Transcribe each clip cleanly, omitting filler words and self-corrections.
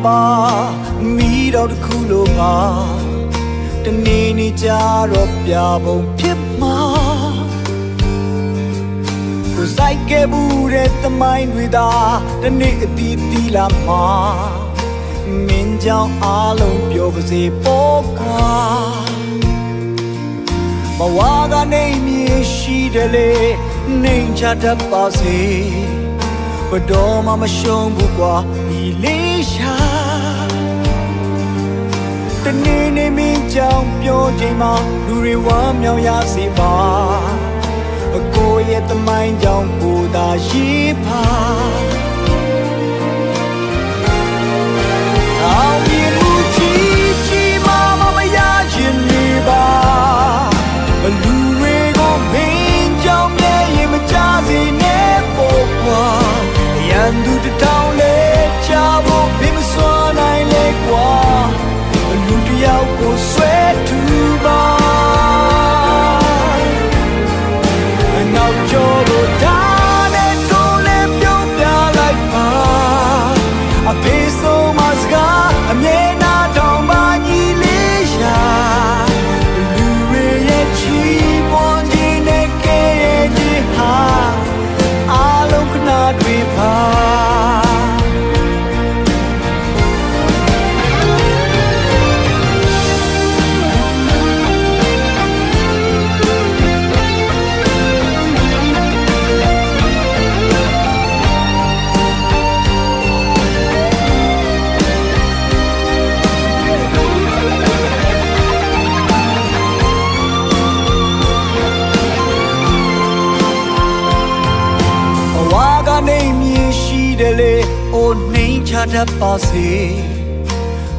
ba mi do de khu lo ba de ni ja ro pya bong phit ma ko sai ke bu de tamai dwi da de ni a ti ti la ma min jaung a long pyo pa se po kwa ma wa ga nei mi shi de le nei cha dat pa se ba do ma ma shong bu kwa mi le sha de ni min jaung pyo chain ma lu ri wa myaung ya se baကိုရဲ့သမိုင်းကြောင့်ကိုသာရေးပါအောင်မြင်မှုကြီးမားမရရင်နေပါလူတွေကိုမင်းကြောင့်ရဲ့ရင်မကြစေနဲ့ပေါ့ကွာရန်သူတောင်းလဲချဖို့ဘယ်မစွမ်းနိုင်လဲကွာလူတယောက်ကိုဆွဲထူပါအဖေဆုံးမစကားအမြဲနာတောင်ပါညီလေးရှာလူတွေရဲ့ချီးမွမ်းခြင်းနဲ့ကဲရဲ့ခြင်းဟာအားလုံးခဏတွေပါအိုနှိမ်ချတတ်ပါစေ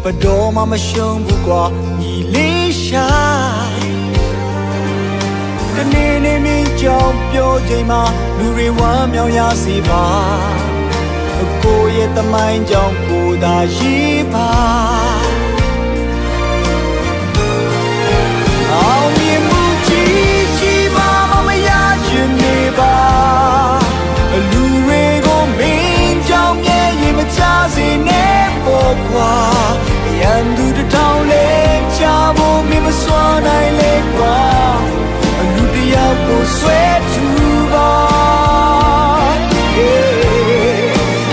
ဘတော်မှမရှုံးဘူးကွာညီလေးရှာတနေ့နေ့မင်းကြောင့်ပြောချိန်မှာလူတွေဝမ်းမြောက်ရစေပါကိုရဲ့သမိုင်းကြောင့်ကိုသာရေးပါအောင်မြင်မှုကြီးမားမရရင်နေပါလူတွေကိုမင်းကြောင့်မကြစေနဲ့ပေါ့ကွာရန်သူတောင်းလဲချဖို့မင်းမစွမ်းနိုင်လေကွာလူတယောက်ကိုဆွဲထူပါ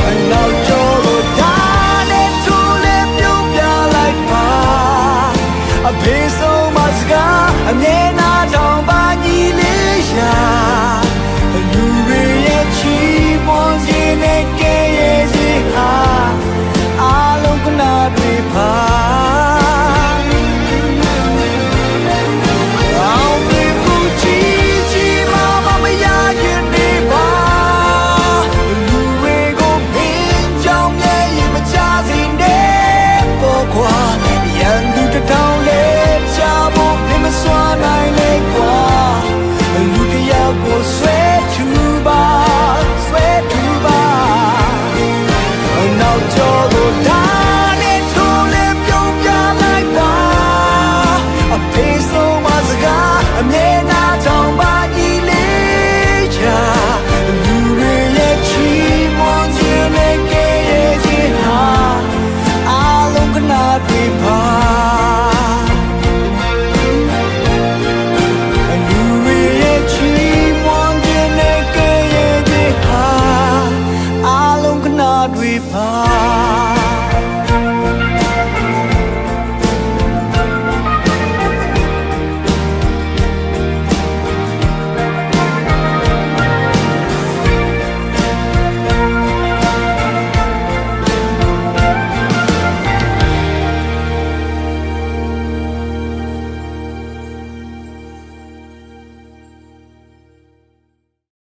အနောက်ကျော်ကိုဒါနဲ့တူလဲပြုံးပြလိုက်ပါအဖေဆုံးမစကားအမြဲနာတောင်ပါညီလေးရှာလူတွေရဲ့ချီးမွမ်းခြင်းနဲ့ကဲရဲ့အားလုံးကနာတွေပါအောင်မြင်မှုကြီးမားမရရင်နေပါလူတွေကိုမင်းကြောင့်ရဲ့ရင်မကြစေနဲ့ပေါ့ကွာရန်သူတောင်းလဲချဖို့မင်းမစွမ်းနိုင်လေကွာလူတယောက်ကိုဆွဲထူပါနောက်ကျော်ကိုဒါနဲ့ထိုးလဲပြုံးပြလိုက်ပါအဖေဆုံးမစကားအမြဲနာတောင်ပါညီလေးချာလူတွေရဲ့ချီးမွမ်းခြင်းနဲ့ကဲရဲ့ခြင်းဟာအားလုံးကနာတွေပါလူတွေရဲ့ချီးမွမ်းခြင်းနဲ့ကဲရဲ့ခြင်းဟာအားလုံးကနာတွေပါ